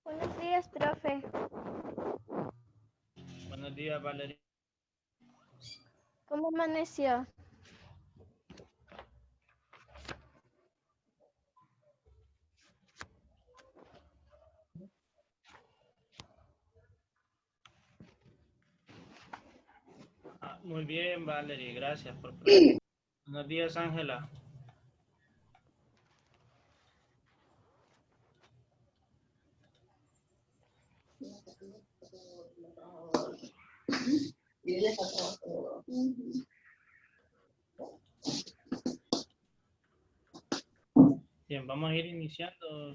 Buenos días, profe. Buenos días, Valeria. ¿Cómo amaneció? Muy bien, Valeria, gracias por preguntar. Buenos días, Ángela. Bien, vamos a ir iniciando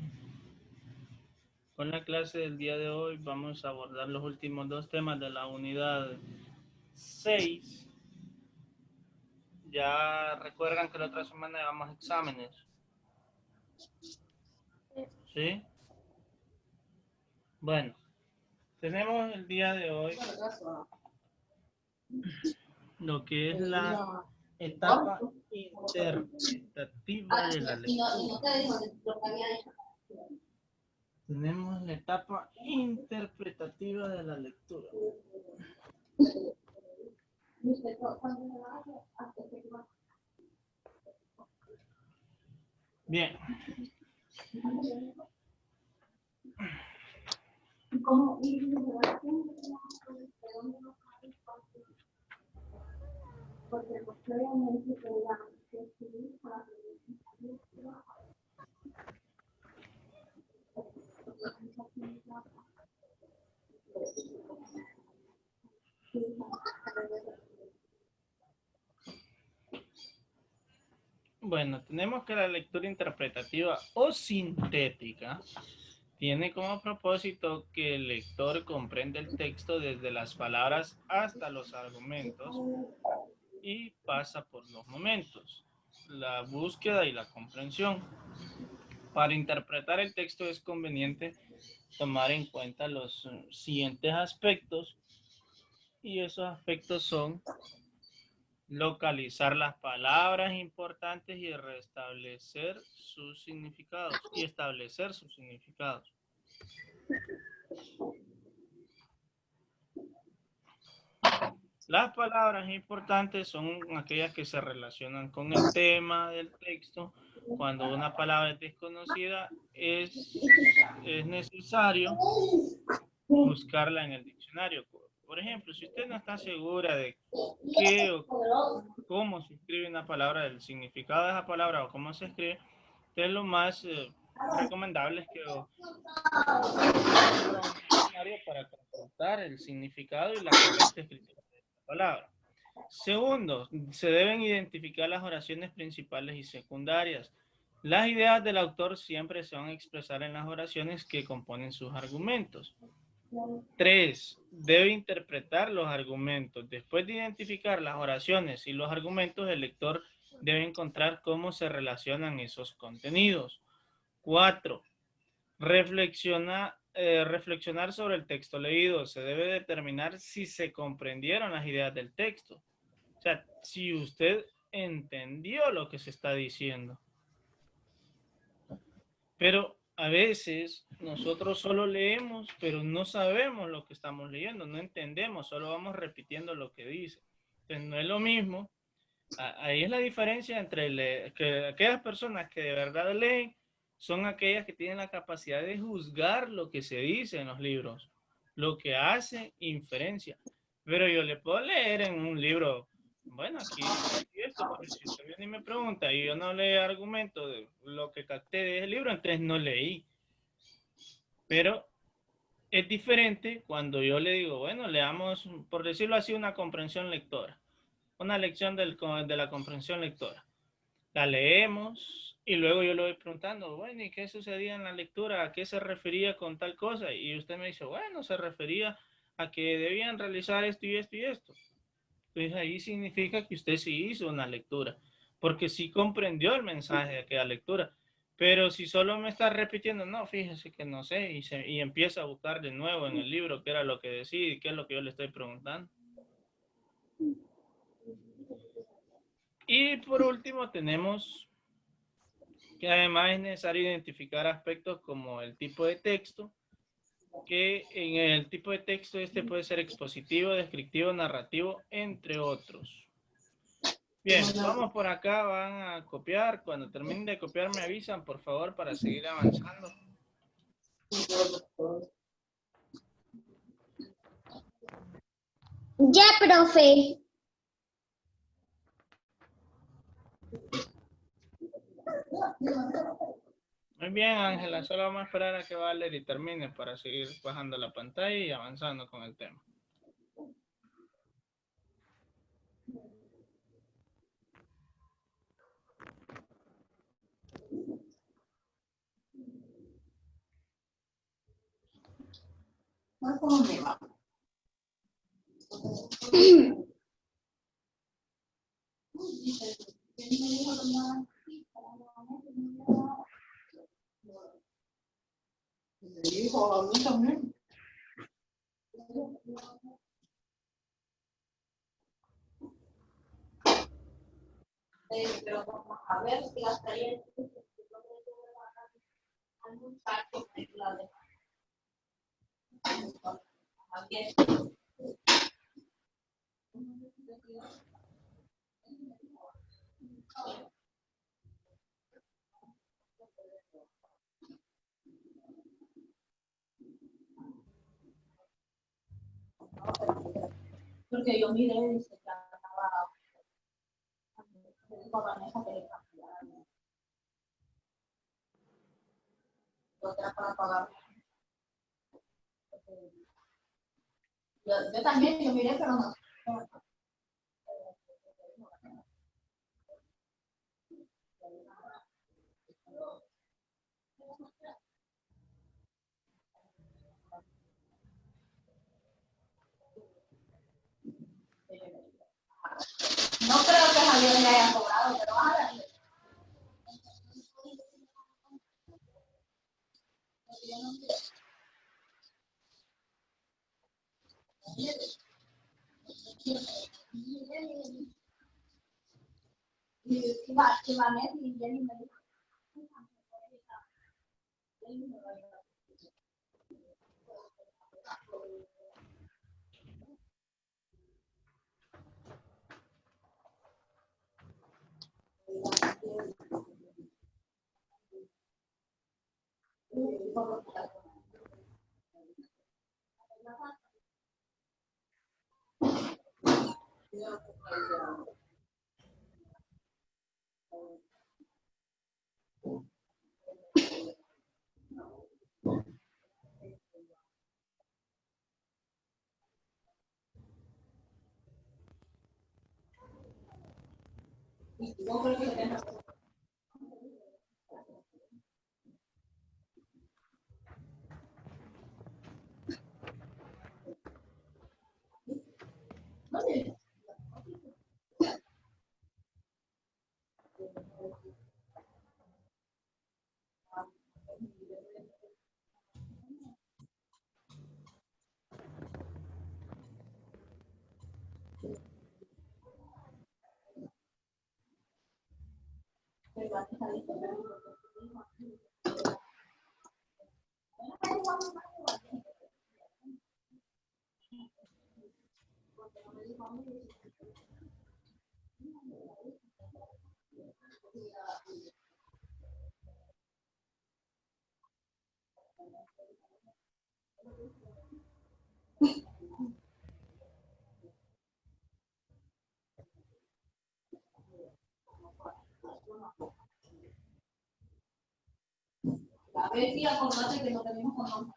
con la clase del día de hoy. Vamos a abordar los últimos dos temas de la unidad 6. Ya recuerdan que la otra semana llevamos exámenes. ¿Sí? Bueno, tenemos el día de hoy lo que es la etapa interpretativa de la lectura. Tenemos la etapa interpretativa de la lectura. Bien. Bueno, tenemos que la lectura interpretativa o sintética tiene como propósito que el lector comprenda el texto desde las palabras hasta los argumentos y pasa por los momentos, la búsqueda y la comprensión. Para interpretar el texto es conveniente tomar en cuenta los siguientes aspectos, y esos aspectos son localizar las palabras importantes y restablecer sus significados y establecer sus significados. Las palabras importantes son aquellas que se relacionan con el tema del texto. Cuando una palabra es desconocida, es necesario buscarla en el diccionario. Por ejemplo, si usted no está segura de qué o cómo se escribe una palabra, del significado de esa palabra o cómo se escribe, entonces lo más recomendable es que recurra a un diccionario para consultar el significado y la correcta escritura de esta palabra. Segundo, se deben identificar las oraciones principales y secundarias. Las ideas del autor siempre se van a expresar en las oraciones que componen sus argumentos. 3. Debe interpretar los argumentos. Después de identificar las oraciones y los argumentos, el lector debe encontrar cómo se relacionan esos contenidos. 4. Reflexionar sobre el texto leído. Se debe determinar si se comprendieron las ideas del texto. O sea, si usted entendió lo que se está diciendo. Pero a veces nosotros solo leemos, pero no sabemos lo que estamos leyendo, no entendemos, solo vamos repitiendo lo que dice. Entonces no es lo mismo. Ahí es la diferencia entre que aquellas personas que de verdad leen son aquellas que tienen la capacidad de juzgar lo que se dice en los libros, lo que hace inferencia. Pero yo le puedo leer en un libro, bueno, aquí dice esto, pero si usted viene y me pregunta y yo no le argumento de lo que capté de ese libro, entonces no leí. Pero es diferente cuando yo le digo, bueno, leamos, por decirlo así, una comprensión lectora, una lección de la comprensión lectora. La leemos y luego yo le voy preguntando, bueno, ¿y qué sucedía en la lectura? ¿A qué se refería con tal cosa? Y usted me dice, bueno, se refería a que debían realizar esto y esto y esto. Entonces ahí significa que usted sí hizo una lectura, porque sí comprendió el mensaje de aquella lectura. Pero si solo me está repitiendo, no, fíjese que no sé, y empieza a buscar de nuevo en el libro qué era lo que decía y qué es lo que yo le estoy preguntando. Y por último tenemos que además es necesario identificar aspectos como el tipo de texto, que en el tipo de texto este puede ser expositivo, descriptivo, narrativo, entre otros. Bien, vamos por acá, van a copiar. Cuando terminen de copiar me avisan, por favor, para seguir avanzando. Ya, profe. Muy bien, Ángela, solo vamos a esperar a que Valerie termine para seguir bajando la pantalla y avanzando con el tema. ¿Cómo me va? Me dijo a mí también. Pero vamos a ver si hasta ayer al muchacho me la de porque yo miré y dice que estaba con Vanessa que le cambiaron otra para pagar. Yo también, yo miré, pero no. No creo que Javier le haya cobrado, pero vamos a ver. Y Vanessa y Jenny me dijo. A ver si acordate que no tenemos con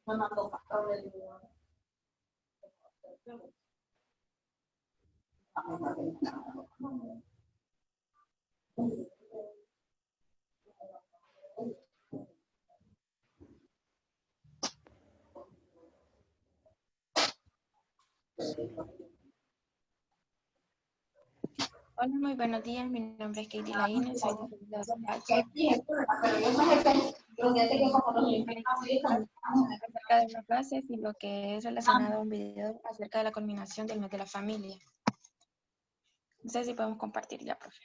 me mandó patrón de Hola, muy buenos días. Mi nombre es Katie Laínez, soy de segundo H. Pero yo me sé que como los niños Acerca de las clases y lo que es relacionado a un video acerca de la culminación del mes de la familia. No sé si podemos compartir ya, profe.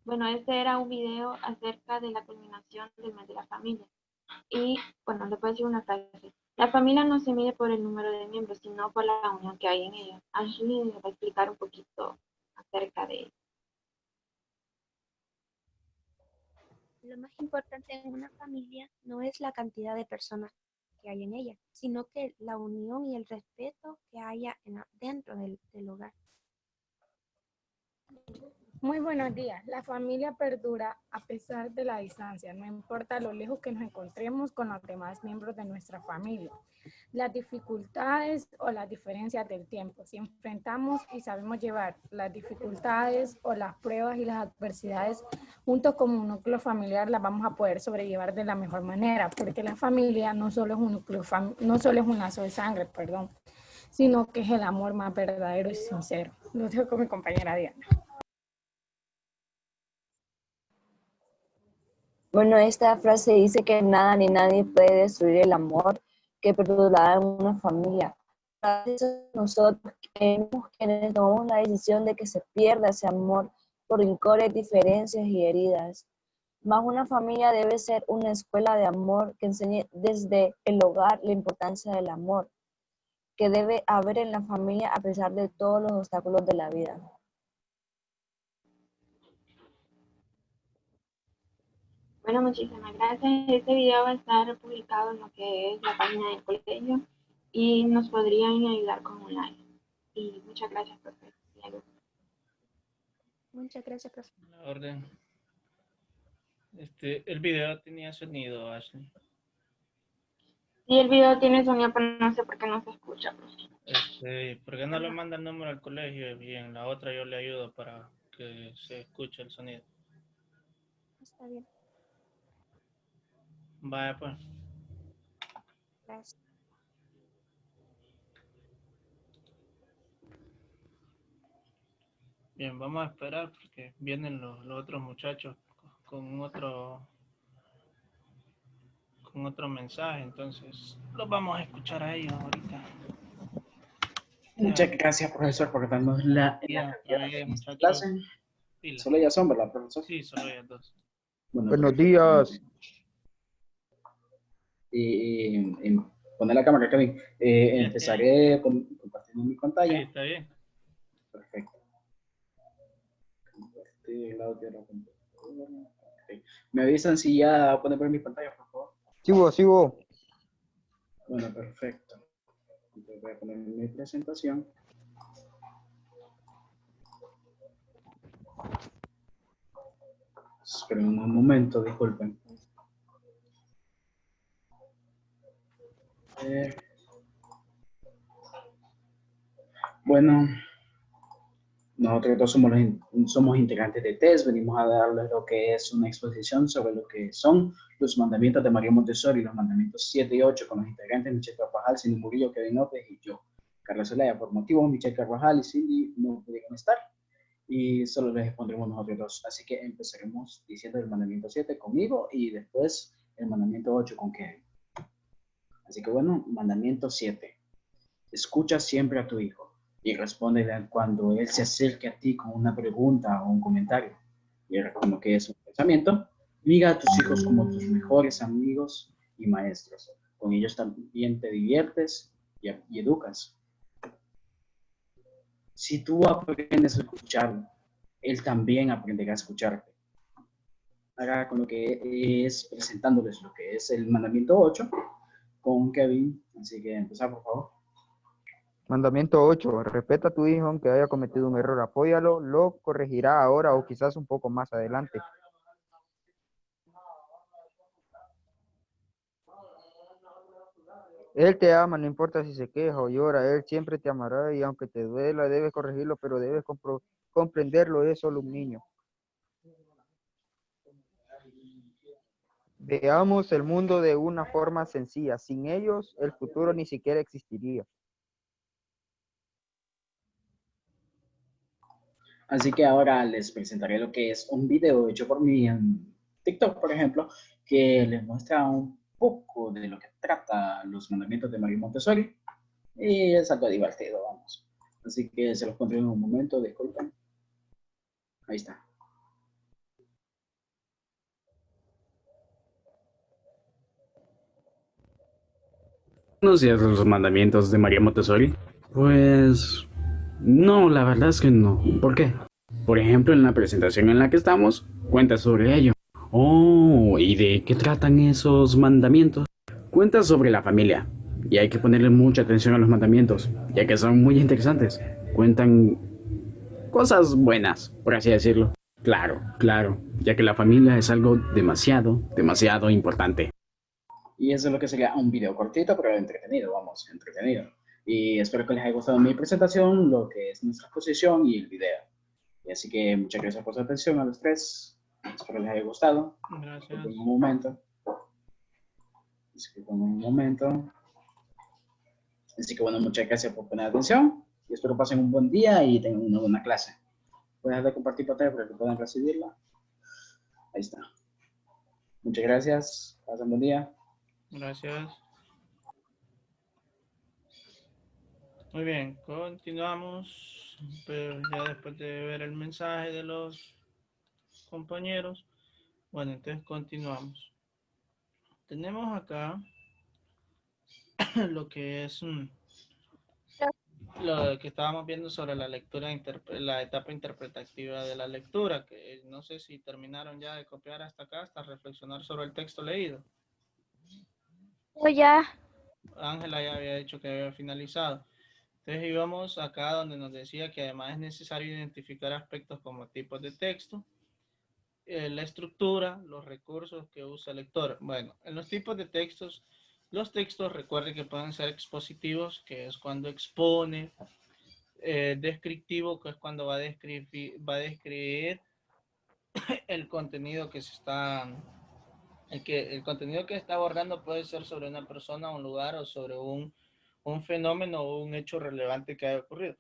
Bueno, este era un video acerca de la culminación del mes de la familia. Y bueno, le puedo decir una frase. La familia no se mide por el número de miembros, sino por la unión que hay en ella. Ashley nos va a explicar un poquito acerca de ello. Lo más importante en una familia no es la cantidad de personas que hay en ella, sino que la unión y el respeto que haya dentro del hogar. Muy buenos días. La familia perdura a pesar de la distancia, no importa lo lejos que nos encontremos con los demás miembros de nuestra familia. Las dificultades o las diferencias del tiempo. Si enfrentamos y sabemos llevar las dificultades o las pruebas y las adversidades juntos como un núcleo familiar, las vamos a poder sobrellevar de la mejor manera, porque la familia no solo es un núcleo, no solo es un lazo de sangre, perdón, sino que es el amor más verdadero y sincero. Lo dejo con mi compañera Diana. Bueno, esta frase dice que nada ni nadie puede destruir el amor que perdurará en una familia. A veces nosotros quienes tomamos la decisión de que se pierda ese amor por rencores, diferencias y heridas. Más una familia debe ser una escuela de amor que enseñe desde el hogar la importancia del amor que debe haber en la familia a pesar de todos los obstáculos de la vida. Bueno, muchísimas gracias. Este video va a estar publicado en lo que es la página del colegio y nos podrían ayudar con un like. Y muchas gracias, profe. Muchas gracias, profe. La orden. El video tenía sonido, Ashley. Sí, el video tiene sonido, pero no sé por qué no se escucha, profe. ¿Por qué no le manda el número al colegio y en la otra yo le ayudo para que se escuche el sonido? Está bien, Vaya pues. gracias. Bien, vamos a esperar porque vienen los otros muchachos con otro mensaje, entonces los vamos a escuchar a ellos ahorita. Muchas gracias, profesor, por darnos la Ya, cantidad oye, de muchachos, clase. pila. Solo ellas son, ¿verdad, profesor? Sí, solo ellas dos. Bueno, Buenos perfecto. días. Poner la cámara, Kevin. Empezaré compartiendo mi Sí, pantalla. está bien. Perfecto. Compartir el audio de la computadora. Ok. ¿Me avisan si ya pueden ver mi pantalla, por favor? Sigo. Bueno, perfecto. Entonces voy a poner mi presentación. Esperen un momento, disculpen. Bueno, nosotros dos somos integrantes de TES. Venimos a darles lo que es una exposición sobre lo que son los mandamientos de María Montessori, los mandamientos 7 y 8, con los integrantes Michelle Carvajal, Cindy Murillo, Kevin López y yo, Carla Zelaya. Por motivos, Michelle Carvajal y Cindy no pudieron estar y solo les expondremos nosotros dos. Así que empezaremos diciendo el mandamiento 7 conmigo y después el mandamiento 8 con Kevin. Así que bueno, mandamiento 7. Escucha siempre a tu hijo y respóndele cuando él se acerque a ti con una pregunta o un comentario. Y con lo que es un pensamiento, mira a tus hijos como tus mejores amigos y maestros. Con ellos también te diviertes y educas. Si tú aprendes a escucharlo, él también aprenderá a escucharte. Ahora con lo que es presentándoles lo que es el mandamiento 8 con Kevin. Así que empezar, por favor. Mandamiento 8. Respeta a tu hijo aunque haya cometido un error. Apóyalo, lo corregirá ahora o quizás un poco más adelante. Él te ama, no importa si se queja o llora. Él siempre te amará y aunque te duela, debes corregirlo, pero debes comprenderlo. Es solo un niño. Veamos el mundo de una forma sencilla. Sin ellos, el futuro ni siquiera existiría. Así que ahora les presentaré lo que es un video hecho por mí en TikTok, por ejemplo, que les muestra un poco de lo que trata los mandamientos de María Montessori. Y es algo divertido, vamos. Así que se los pondré en un momento, disculpen. Ahí está. ¿Conocías los mandamientos de María Montessori? Pues no, la verdad es que no. ¿Por qué? Por ejemplo, en la presentación en la que estamos, cuenta sobre ello. Oh, ¿y de qué tratan esos mandamientos? Cuenta sobre la familia. Y hay que ponerle mucha atención a los mandamientos, ya que son muy interesantes. Cuentan cosas buenas, por así decirlo. Claro, ya que la familia es algo demasiado importante. Y eso es lo que sería un video cortito, pero entretenido, vamos, entretenido. Y espero que les haya gustado mi presentación, lo que es nuestra exposición y el video. Y así que muchas gracias por su atención a los tres. Espero les haya gustado. Gracias. Disculpen un momento. Así que bueno, muchas gracias por poner atención. Y espero pasen un buen día y tengan una buena clase. Voy a dejar de compartir pantalla para que puedan recibirla. Ahí está. Muchas gracias. Pasen buen día. Gracias. Muy bien, continuamos. Pero ya después de ver el mensaje de los compañeros, bueno, entonces continuamos. Tenemos acá lo que es lo que estábamos viendo sobre la lectura, la etapa interpretativa de la lectura, que no sé si terminaron ya de copiar hasta acá, hasta reflexionar sobre el texto leído. Pues ya. Ángela ya había dicho que había finalizado. Entonces íbamos acá donde nos decía que además es necesario identificar aspectos como tipos de texto, la estructura, los recursos que usa el lector. Bueno, en los tipos de textos Los textos, recuerde que pueden ser expositivos, que es cuando expone, descriptivo, que es cuando va a describir el contenido que se está, el contenido que está abordando puede ser sobre una persona, un lugar o sobre un fenómeno o un hecho relevante que haya ocurrido.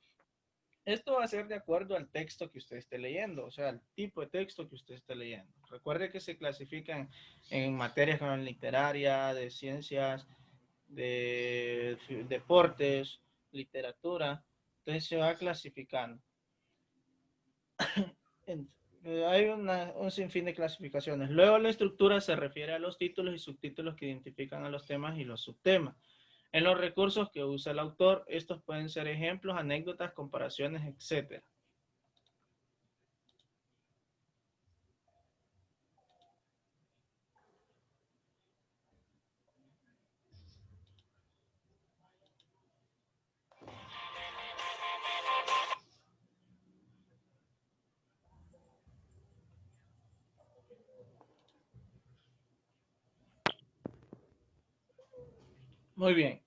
Esto va a ser de acuerdo al texto que usted esté leyendo, o sea, al tipo de texto que usted esté leyendo. Recuerde que se clasifican en materias como literaria, de ciencias, de deportes, literatura. Entonces se va clasificando. Hay un sinfín de clasificaciones. Luego la estructura se refiere a los títulos y subtítulos que identifican a los temas y los subtemas. En los recursos que usa el autor, estos pueden ser ejemplos, anécdotas, comparaciones, etc. Muy bien.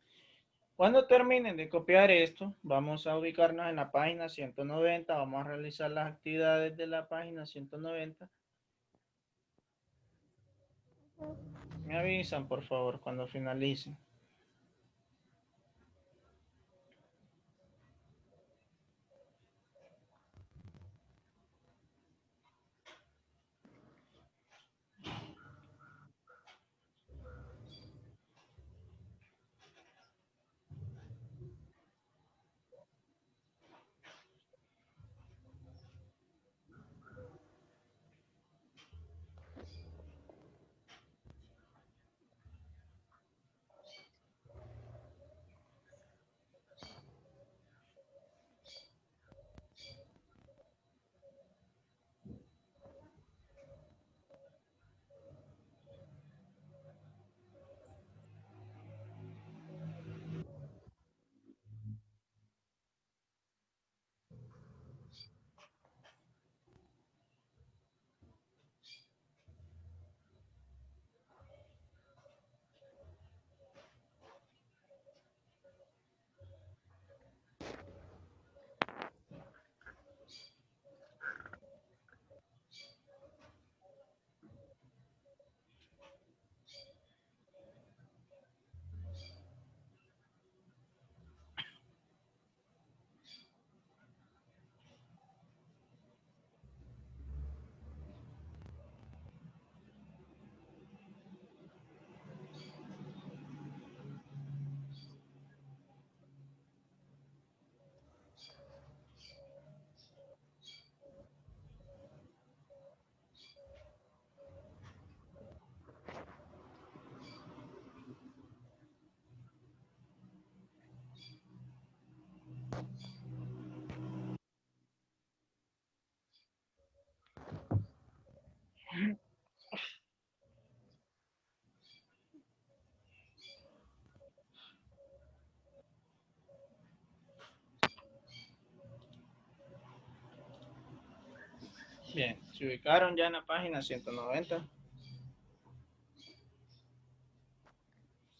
Cuando terminen de copiar esto, vamos a ubicarnos en la página 190. Vamos a realizar las actividades de la página 190. Me avisan, por favor, cuando finalicen. Bien, se ubicaron ya en la página 190.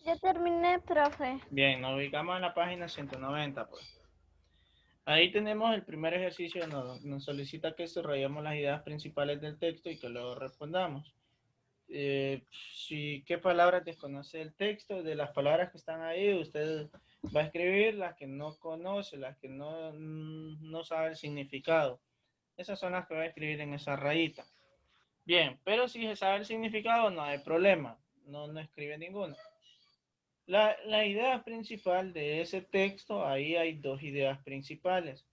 Ya terminé, profe. Bien, nos ubicamos en la página 190, pues. Ahí tenemos el primer ejercicio, nos solicita que subrayemos las ideas principales del texto y que luego respondamos. ¿Qué palabras desconoce el texto? De las palabras que están ahí, usted va a escribir las que no conoce, las que no sabe el significado. Esas son las que va a escribir en esa rayita. Bien, pero si se sabe el significado, no hay problema. No escribe ninguna. La idea principal de ese texto, ahí hay dos ideas principales.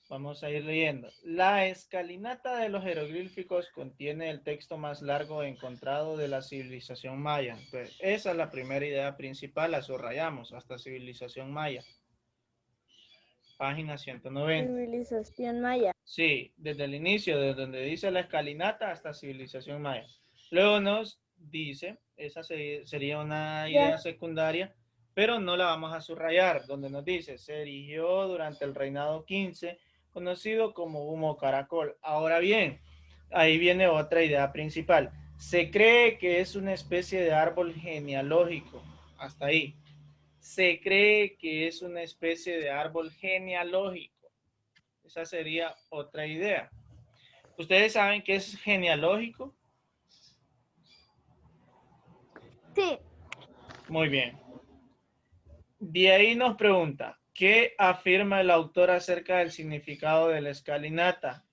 Vamos a ir leyendo. La escalinata de los jeroglíficos contiene el texto más largo encontrado de la civilización maya. Pues esa es la primera idea principal, la subrayamos, hasta civilización maya. Página 190. Civilización maya. Sí, desde el inicio, desde donde dice la escalinata hasta civilización maya. Luego nos dice, esa sería una idea secundaria, pero no la vamos a subrayar, donde nos dice, se erigió durante el reinado 15, conocido como humo caracol. Ahora bien, ahí viene otra idea principal. Se cree que es una especie de árbol genealógico hasta ahí. Se cree que es una especie de árbol genealógico. Esa sería otra idea. ¿Ustedes saben qué es genealógico? Sí. Muy bien. De ahí nos pregunta, ¿qué afirma el autor acerca del significado de la escalinata?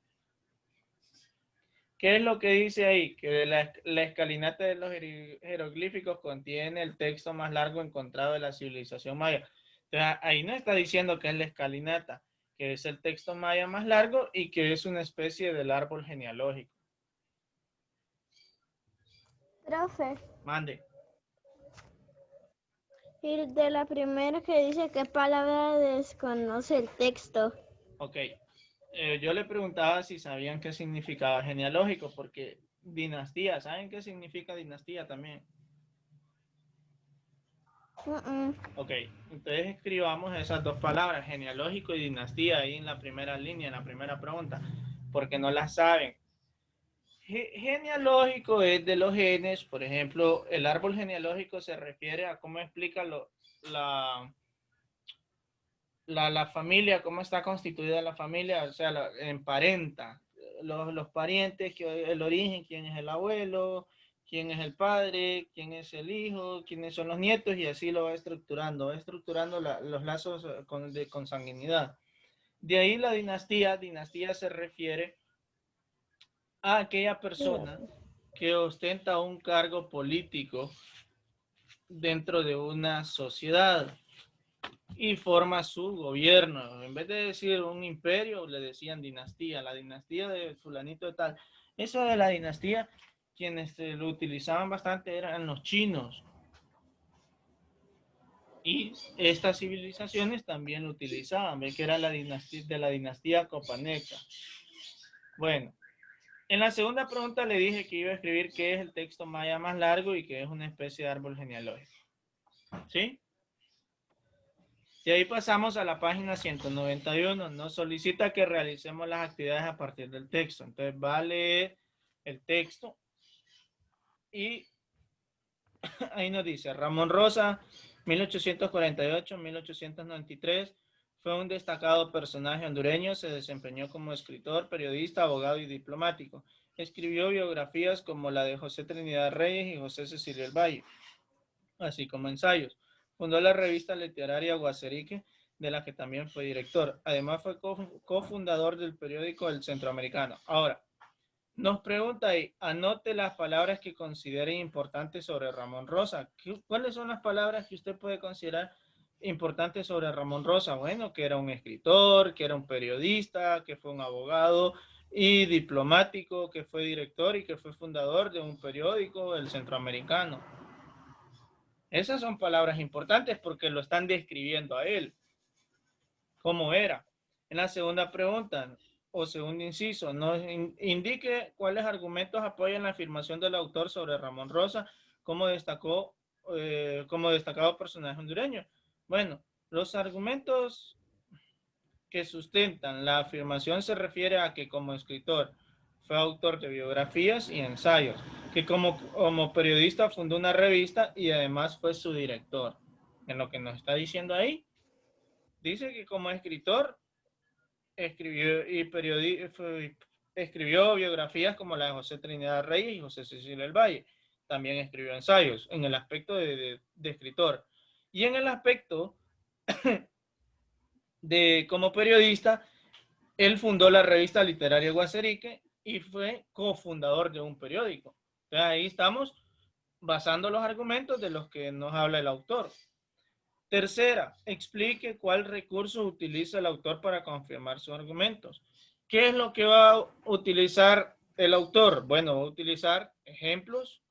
¿Qué es lo que dice ahí? Que la escalinata de los jeroglíficos contiene el texto más largo encontrado de la civilización maya. Entonces, ahí no está diciendo que es la escalinata, que es el texto maya más largo y que es una especie del árbol genealógico. Profe, Mande. y de la primera que dice qué palabra desconoce el texto. Ok. Yo le preguntaba si sabían qué significaba genealógico, porque dinastía, ¿saben qué significa dinastía también? Ok, entonces escribamos esas dos palabras, genealógico y dinastía, ahí en la primera línea, en la primera pregunta, porque no las saben. Genealógico es de los genes, por ejemplo, el árbol genealógico se refiere a cómo explica la familia, cómo está constituida la familia, o sea, emparenta los parientes, el origen, quién es el abuelo, quién es el padre, quién es el hijo, quiénes son los nietos, y así lo va estructurando los lazos de consanguinidad. De ahí la dinastía se refiere a aquella persona que ostenta un cargo político dentro de una sociedad y forma su gobierno. En vez de decir un imperio, le decían dinastía, la dinastía de fulanito de tal. Eso de la dinastía, quienes lo utilizaban bastante eran los chinos. Y estas civilizaciones también lo utilizaban, ve que era la dinastía de la dinastía Copaneca. Bueno, en la segunda pregunta le dije que iba a escribir qué es el texto maya más largo y que es una especie de árbol genealógico. ¿Sí? Y ahí pasamos a la página 191. Nos solicita que realicemos las actividades a partir del texto. Entonces va a leer el texto y ahí nos dice, Ramón Rosa, 1848-1893, fue un destacado personaje hondureño, se desempeñó como escritor, periodista, abogado y diplomático. Escribió biografías como la de José Trinidad Reyes y José Cecilio del Valle, así como ensayos. Fundó la revista literaria Guaserique, de la que también fue director. Además fue cofundador del periódico El Centroamericano. Ahora, nos pregunta ahí, anote las palabras que considere importantes sobre Ramón Rosa. ¿Cuáles son las palabras que usted puede considerar importantes sobre Ramón Rosa? Bueno, que era un escritor, que era un periodista, que fue un abogado y diplomático, que fue director y que fue fundador de un periódico, El Centroamericano. Esas son palabras importantes porque lo están describiendo a él. ¿Cómo era? En la segunda pregunta, o segundo inciso, nos indique cuáles argumentos apoyan la afirmación del autor sobre Ramón Rosa como destacado personaje hondureño. Bueno, los argumentos que sustentan la afirmación se refiere a que como escritor fue autor de biografías y ensayos, que como periodista fundó una revista y además fue su director. En lo que nos está diciendo ahí, dice que como escritor escribió biografías como la de José Trinidad Reyes y José Cecilio del Valle. También escribió ensayos en el aspecto de escritor. Y en el aspecto de como periodista, él fundó la revista literaria Guaserique y fue cofundador de un periódico. Entonces ahí estamos basando los argumentos de los que nos habla el autor. Tercera, explique cuál recurso utiliza el autor para confirmar sus argumentos. ¿Qué es lo que va a utilizar el autor? Bueno, va a utilizar ejemplos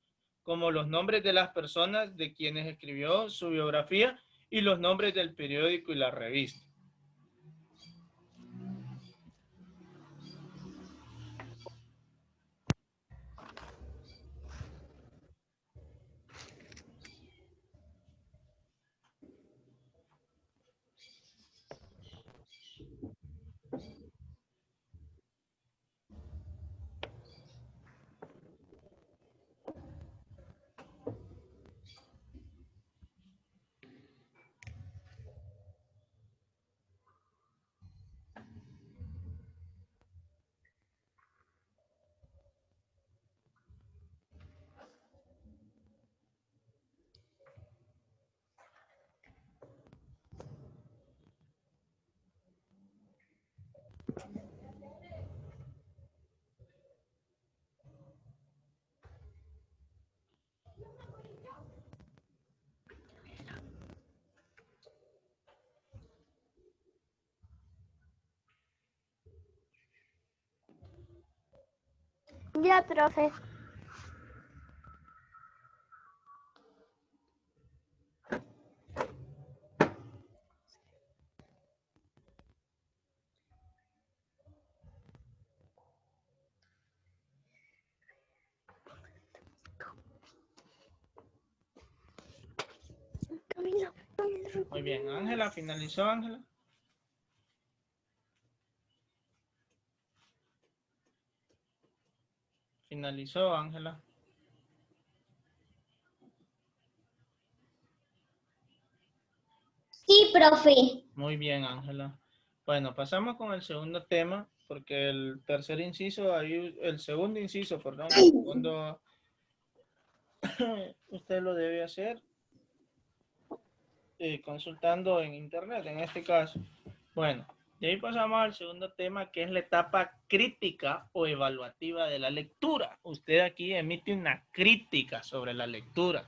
como los nombres de las personas de quienes escribió su biografía y los nombres del periódico y la revista. Ya, profe. Muy bien, Ángela, ¿finalizó Ángela? ¿Finalizó Ángela? Sí, profe. Muy bien, Ángela. Bueno, pasamos con el segundo tema, porque el tercer inciso, ahí, el segundo inciso, perdón, el segundo, usted lo debe hacer consultando en internet, en este caso. Bueno, de ahí pasamos al segundo tema, que es la etapa crítica o evaluativa de la lectura. Usted aquí emite una crítica sobre la lectura,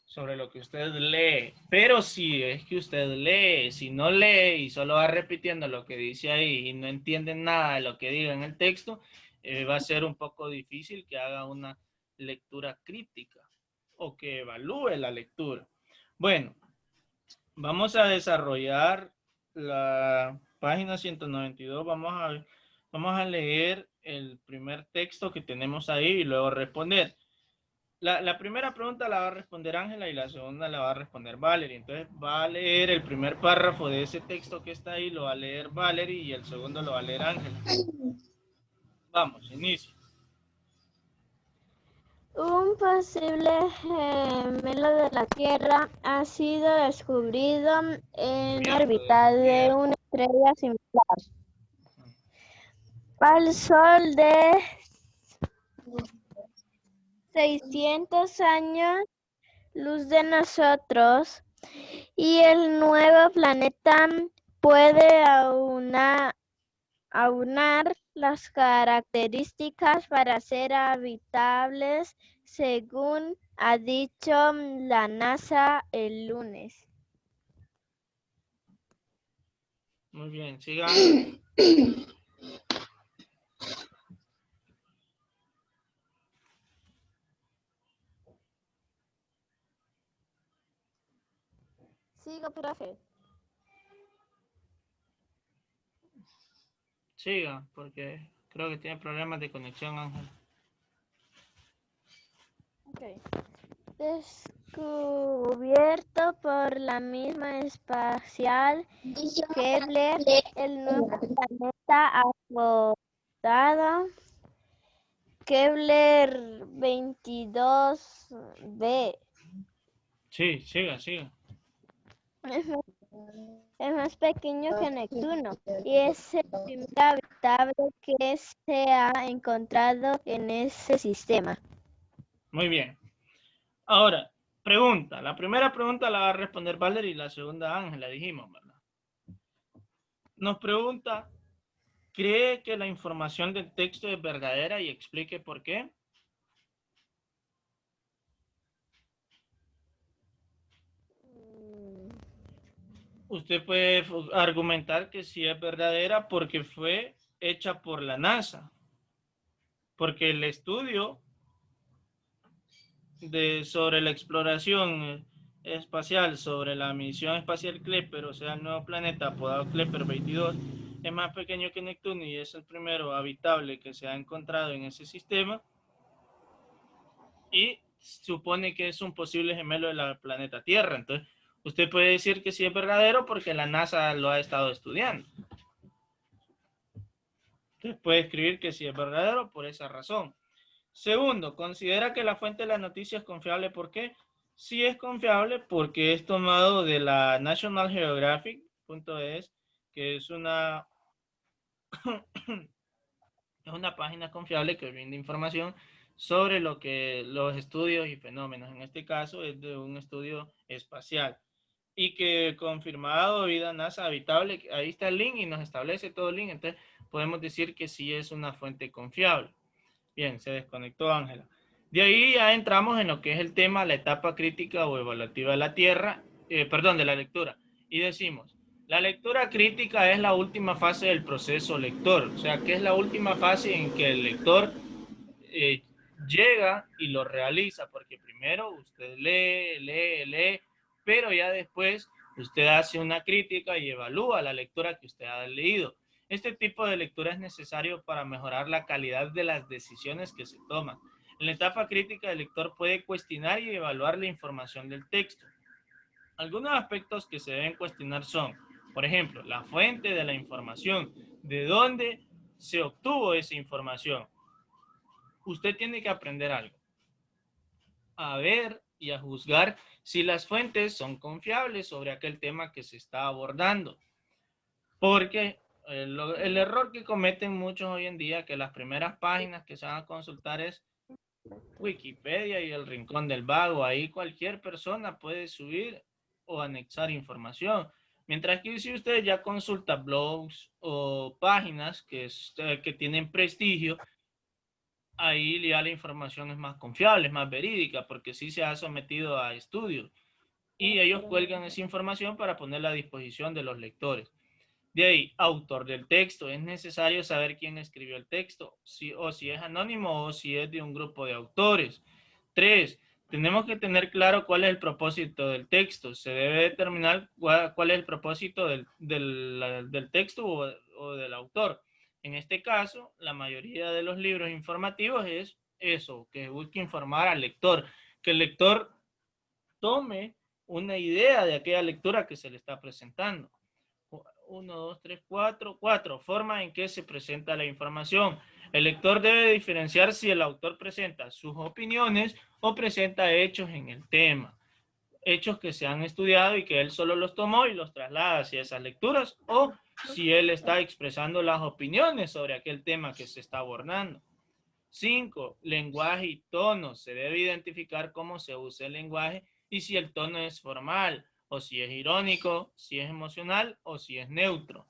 sobre lo que usted lee. Pero si es que usted lee, si no lee y solo va repitiendo lo que dice ahí y no entiende nada de lo que diga en el texto, va a ser un poco difícil que haga una lectura crítica o que evalúe la lectura. Bueno, vamos a desarrollar la página 192. Vamos a leer el primer texto que tenemos ahí y luego responder. La primera pregunta la va a responder Ángela y la segunda la va a responder Valerie. Entonces va a leer el primer párrafo de ese texto que está ahí, lo va a leer Valerie y el segundo lo va a leer Ángela. Vamos, inicio. Un posible gemelo de la Tierra ha sido descubrido en órbita de una estrella similar al Sol de 600 años luz de nosotros, y el nuevo planeta puede aunar las características para ser habitables, según ha dicho la NASA el lunes. Muy bien, siga. Sigo, profe. Siga, porque creo que tiene problemas de conexión, Ángela. Okay. Descubierto por la misma espacial Kepler, el nuevo planeta apodado Kepler 22b. Sí, siga. Es más pequeño que Neptuno y es el primer habitable que se ha encontrado en ese sistema. Muy bien. Ahora, pregunta. La primera pregunta la va a responder Valerie y la segunda Ángela, dijimos, ¿verdad? Nos pregunta, ¿cree que la información del texto es verdadera y explique por qué? Usted puede argumentar que sí es verdadera porque fue hecha por la NASA. Porque el estudio sobre la exploración espacial, sobre la misión espacial Kepler, o sea, el nuevo planeta apodado Kepler 22, es más pequeño que Neptuno y es el primero habitable que se ha encontrado en ese sistema. Y supone que es un posible gemelo del planeta Tierra. Entonces, usted puede decir que sí es verdadero porque la NASA lo ha estado estudiando. Entonces, puede escribir que sí es verdadero por esa razón. Segundo, considera que la fuente de la noticia es confiable. ¿Por qué? Sí es confiable porque es tomado de la National Geographic.es, que es una página confiable que brinda información sobre lo que los estudios y fenómenos. En este caso es de un estudio espacial y que confirmado vida NASA habitable. Ahí está el link y nos establece todo el link. Entonces podemos decir que sí es una fuente confiable. Bien, se desconectó Ángela. De ahí ya entramos en lo que es el tema, la etapa crítica o evaluativa de la Tierra, de la lectura. Y decimos, la lectura crítica es la última fase del proceso lector. O sea, que es la última fase en que el lector llega y lo realiza, porque primero usted lee, pero ya después usted hace una crítica y evalúa la lectura que usted ha leído. Este tipo de lectura es necesario para mejorar la calidad de las decisiones que se toman. En la etapa crítica, el lector puede cuestionar y evaluar la información del texto. Algunos aspectos que se deben cuestionar son, por ejemplo, la fuente de la información, de dónde se obtuvo esa información. Usted tiene que aprender algo, a ver y a juzgar si las fuentes son confiables sobre aquel tema que se está abordando. Porque el error que cometen muchos hoy en día, que las primeras páginas que se van a consultar es Wikipedia y el Rincón del Vago. Ahí cualquier persona puede subir o anexar información. Mientras que si usted ya consulta blogs o páginas que tienen prestigio, ahí ya la información es más confiable, es más verídica, porque sí se ha sometido a estudios. Y ellos cuelgan esa información para ponerla a disposición de los lectores. De ahí, autor del texto. Es necesario saber quién escribió el texto, o si es anónimo o si es de un grupo de autores. 3. Tenemos que tener claro cuál es el propósito del texto. Se debe determinar cuál es el propósito del texto o del autor. En este caso, la mayoría de los libros informativos es eso, que busque informar al lector, que el lector tome una idea de aquella lectura que se le está presentando. 1, 2, 3, 4. 4. Forma en que se presenta la información. El lector debe diferenciar si el autor presenta sus opiniones o presenta hechos en el tema. Hechos que se han estudiado y que él solo los tomó y los traslada hacia esas lecturas, o si él está expresando las opiniones sobre aquel tema que se está abordando. 5. Lenguaje y tono. Se debe identificar cómo se usa el lenguaje y si el tono es formal, o si es irónico, si es emocional o si es neutro.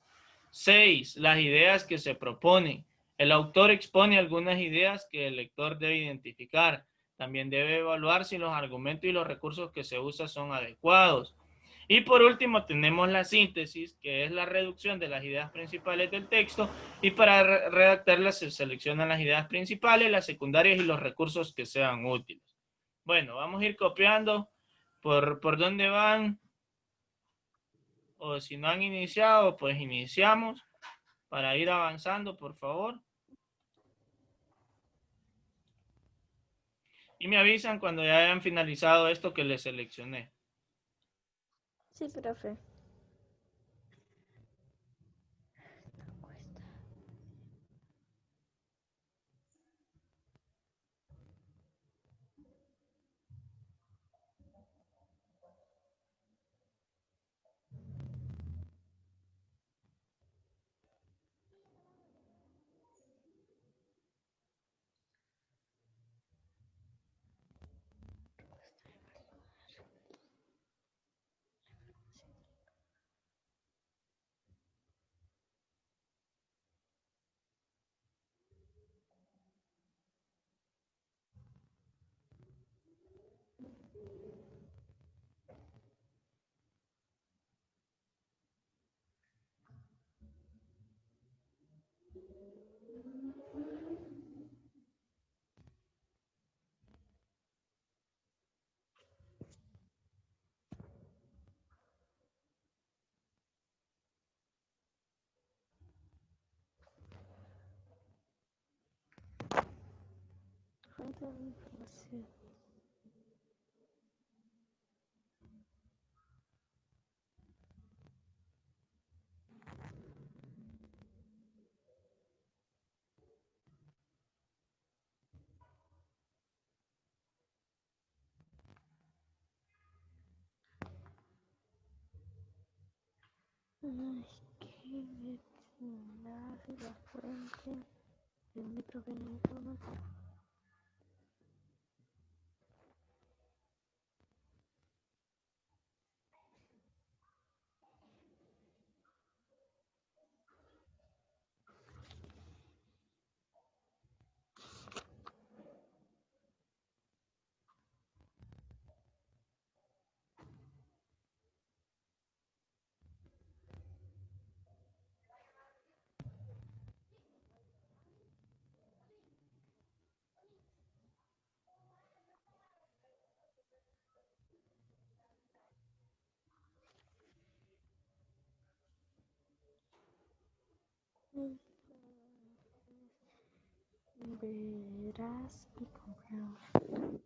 6. Las ideas que se proponen. El autor expone algunas ideas que el lector debe identificar. También debe evaluar si los argumentos y los recursos que se usan son adecuados. Y por último tenemos la síntesis, que es la reducción de las ideas principales del texto, y para redactarlas se seleccionan las ideas principales, las secundarias y los recursos que sean útiles. Bueno, vamos a ir copiando por dónde van, o si no han iniciado, pues iniciamos para ir avanzando, por favor. Y me avisan cuando ya hayan finalizado esto que les seleccioné. Sí, profe. Fuente de información. Que determinar la fuente de donde proviene la información. veraz y confiable.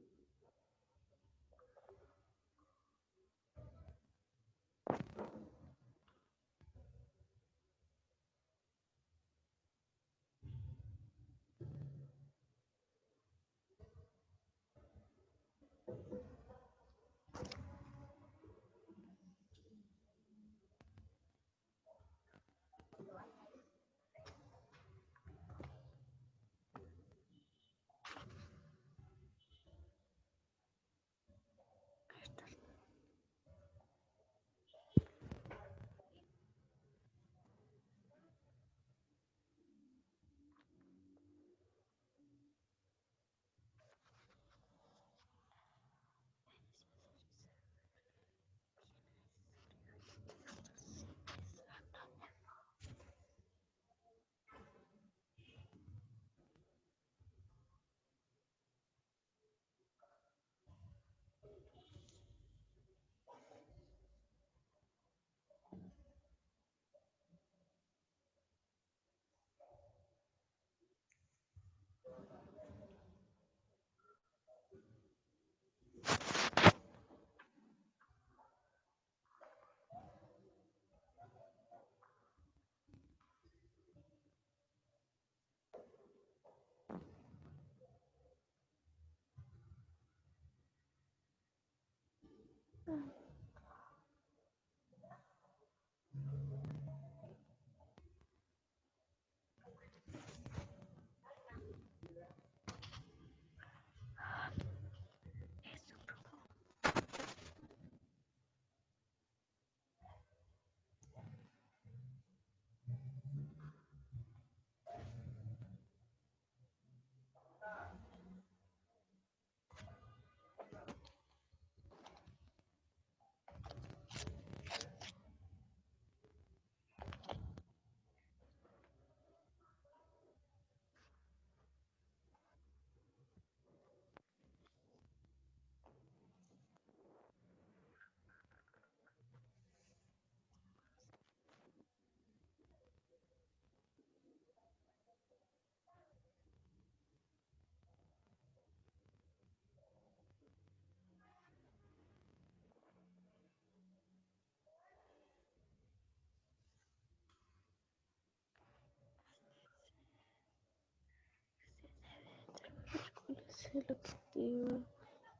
¿Cuál es el objetivo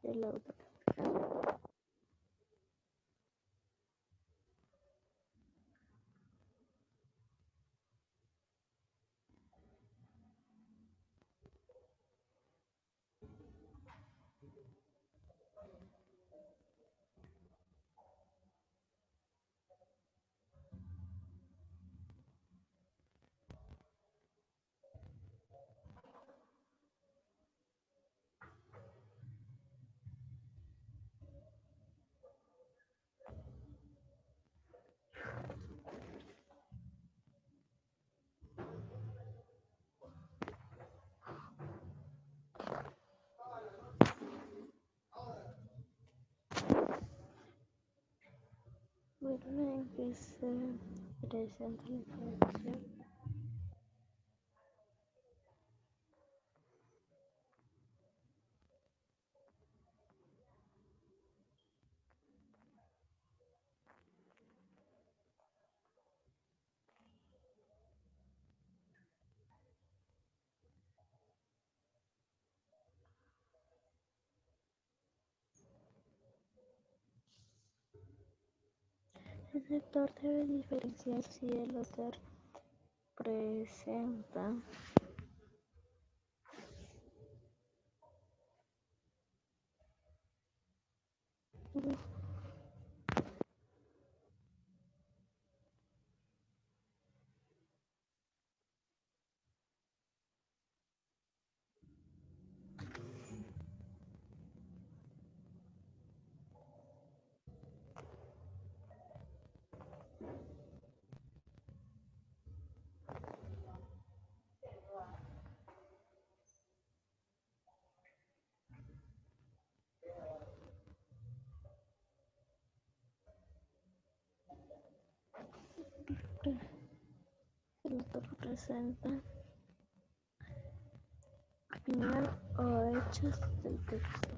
de la autonomía? Forma en que se presenta la información. El lector debe diferenciar si el autor presenta el autor presenta Final o hechos del texto.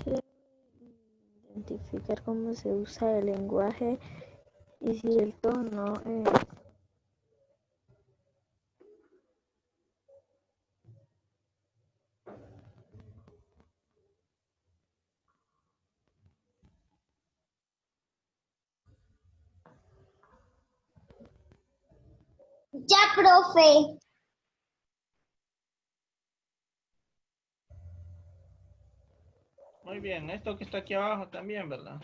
Se debe identificar cómo se usa el lenguaje y si el tono es Ya, profe. Muy bien, esto que está aquí abajo también, ¿verdad?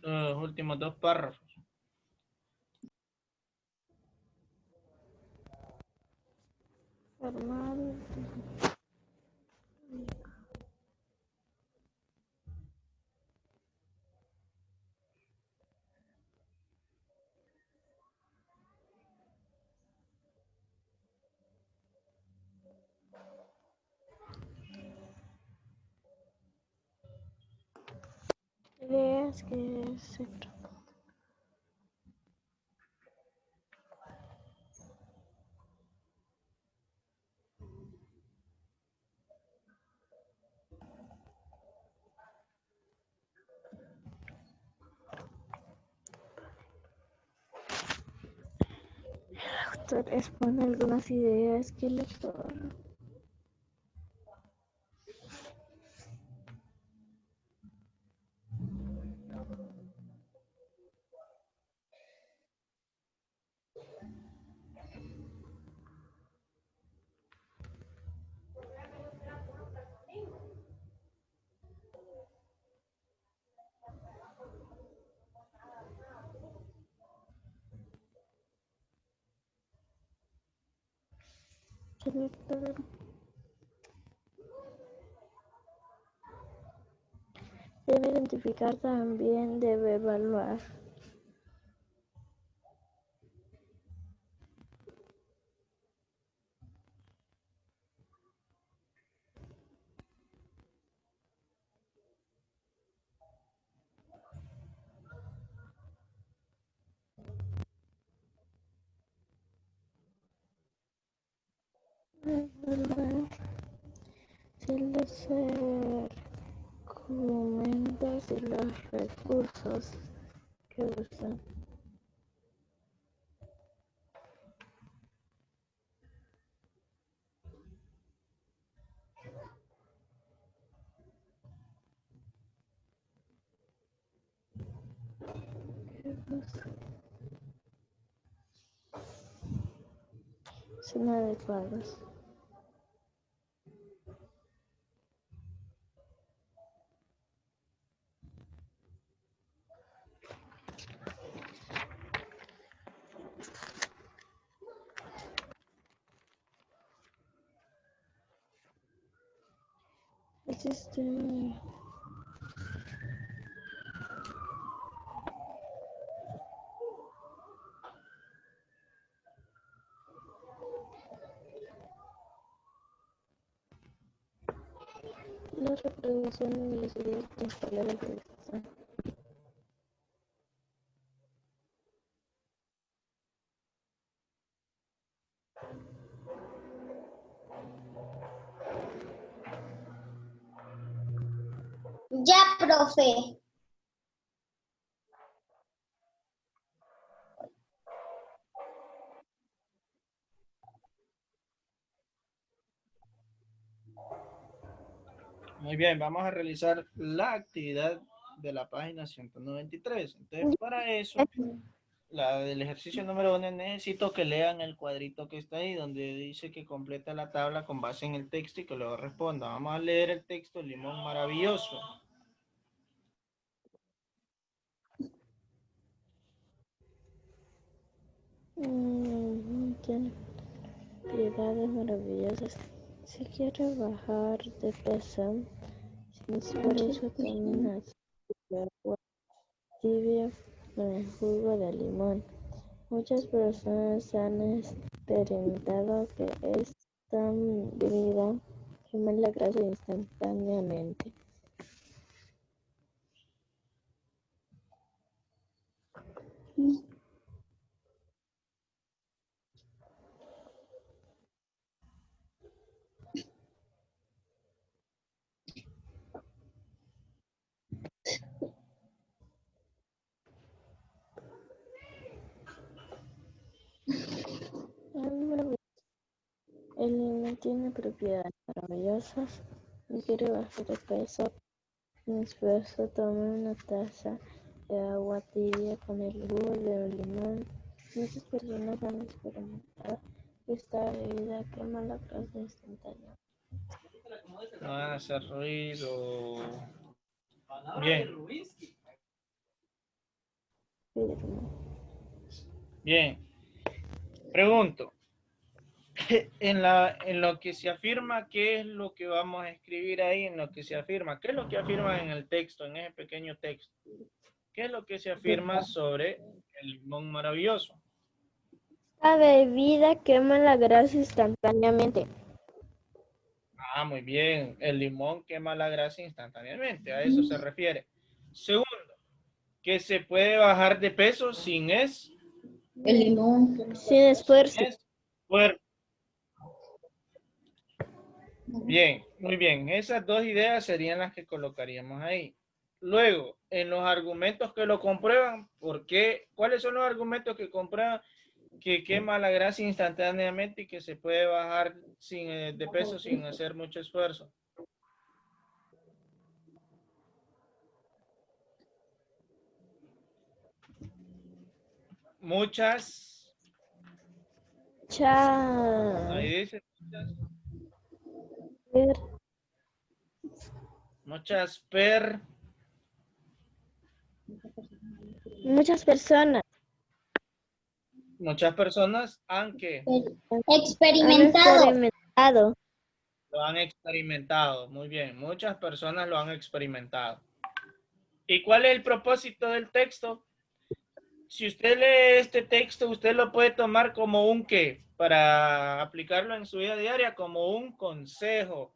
Los últimos dos párrafos. formal. Ideas que se el autor expone algunas ideas que el lector debe identificar, también debe evaluar. Evaluar si los argumentos y los recursos que usan. Son adecuados. El sistema la reproducción de las ideas principales del texto. Ya, profe. Muy bien, vamos a realizar la actividad de la página 193. Entonces, para eso, la del ejercicio número 1, necesito que lean el cuadrito que está ahí, donde dice que completa la tabla con base en el texto y que luego responda. Vamos a leer el texto, limón maravilloso. Tiene propiedades maravillosas. Si quiere bajar de peso, sin esfuerzo, tome una de agua tibia con el jugo de limón. Muchas personas han experimentado que esta bebida quema la grasa instantáneamente. El limón tiene propiedades maravillosas. Si quiere bajar de peso, sin esfuerzo, tome una taza de agua tibia con el jugo de limón. Muchas personas han experimentado que esta bebida quema la grasa instantánea. No van a hacer ruido. Bien. Bien. Pregunto. En lo que se afirma, ¿qué es lo que vamos a escribir ahí? En lo que se afirma, ¿qué es lo que afirma en el texto, en ese pequeño texto? ¿Qué es lo que se afirma sobre el limón maravilloso? La bebida quema la grasa instantáneamente. Ah, muy bien. El limón quema la grasa instantáneamente. A eso se refiere. Segundo, que se puede bajar de peso sin esfuerzo. El limón. Sin esfuerzo. Bien, muy bien. Esas dos ideas serían las que colocaríamos ahí. Luego, en los argumentos que lo comprueban, ¿por qué? ¿Cuáles son los argumentos que comprueban que quema la grasa instantáneamente y que se puede bajar de peso sin hacer mucho esfuerzo? Ahí dice muchas personas han experimentado. Lo han experimentado. Muy bien, muchas personas lo han experimentado. ¿Y cuál es el propósito del texto? Si usted lee este texto, usted lo puede tomar como un ¿qué? Para aplicarlo en su vida diaria, como un consejo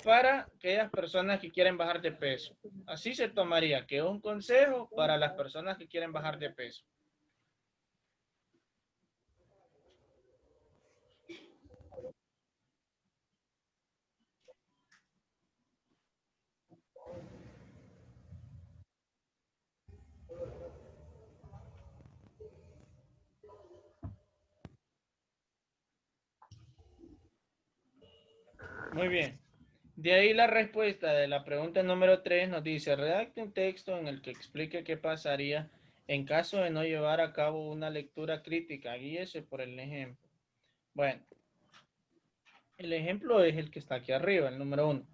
para aquellas personas que quieren bajar de peso. Así se tomaría, que es un consejo para las personas que quieren bajar de peso. Muy bien. De ahí la respuesta de la pregunta número 3 nos dice, redacte un texto en el que explique qué pasaría en caso de no llevar a cabo una lectura crítica. Guíese por el ejemplo. Bueno, el ejemplo es el que está aquí arriba, el número 1.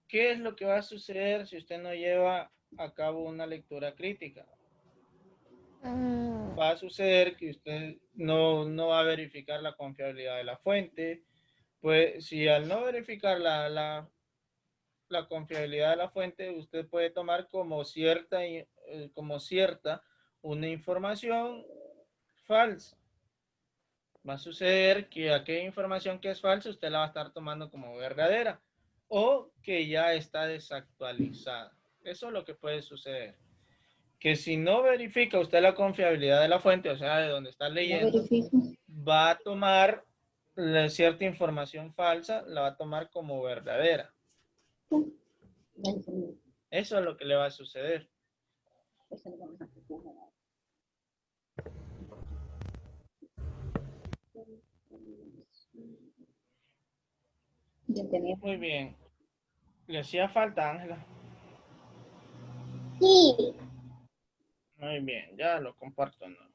¿Qué es lo que va a suceder si usted no lleva a cabo una lectura crítica? Va a suceder que usted no va a verificar la confiabilidad de la fuente. Pues si al no verificar la confiabilidad de la fuente, usted puede tomar como cierta una información falsa. Va a suceder que aquella información que es falsa, usted la va a estar tomando como verdadera o que ya está desactualizada. Eso es lo que puede suceder. Que si no verifica usted la confiabilidad de la fuente, o sea, de donde está leyendo, va a tomar cierta información falsa, la va a tomar como verdadera. Eso es lo que le va a suceder. Muy bien. ¿Le hacía falta, Ángela? Sí. Muy bien, ya lo comparto, ¿no?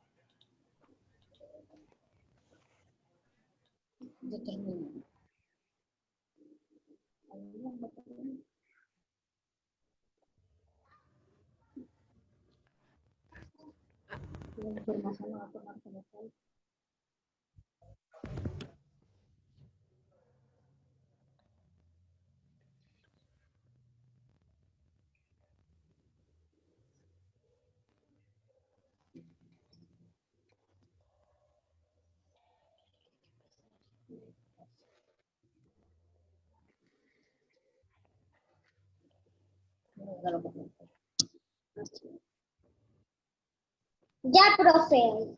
Ya, profe.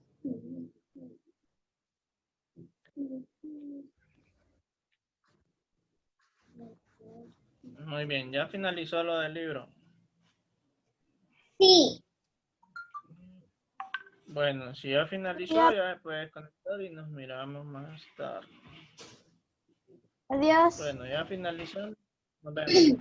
Muy bien, ya finalizó lo del libro. Sí. Bueno, si ya finalizó, ya me puedes conectar y nos miramos más tarde. Adiós. Bueno, ya finalizó. Nos vemos.